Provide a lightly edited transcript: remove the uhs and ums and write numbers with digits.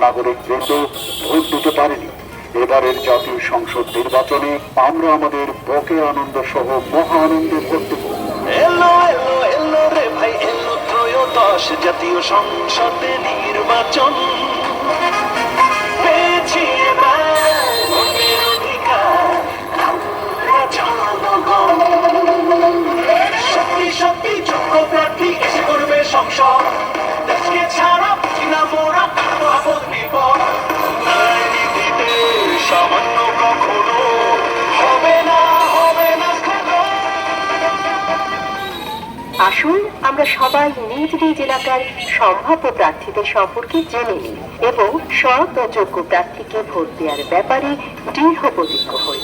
নাগরিকবৃন্দ vote দিতে পারেনি। এবারের জাতীয় সংসদ নির্বাচনে আমরা আমাদের বকেয়া আনন্দ সহ মহা আনন্দে ভোট দেব। এলো এলো এলো রে ভাই, এলো ত্রয়োদশ জাতীয় সংসদে নির্বাচন। পেয়েছি এবার ভোটের অধিকার আমরা জনগণ। সত্যি সত্যি যোগ্য প্রার্থী এসে করবে সংসদ। দেশকে ছাড়া বুঝি না মোরা আপদ বিপদ। রাজনীতিতে সামান্য কখনো হবে না, হবে না খেলো। আসুন আমরা সবাই নিজ নিজ এলাকার সম্ভাব্য প্রার্থীদের সম্পর্কে জেনে নিই এবং সৎ ও যোগ্য প্রার্থীকে ভোট দেওয়ার ব্যাপারে দৃঢ় প্রতিজ্ঞ হই।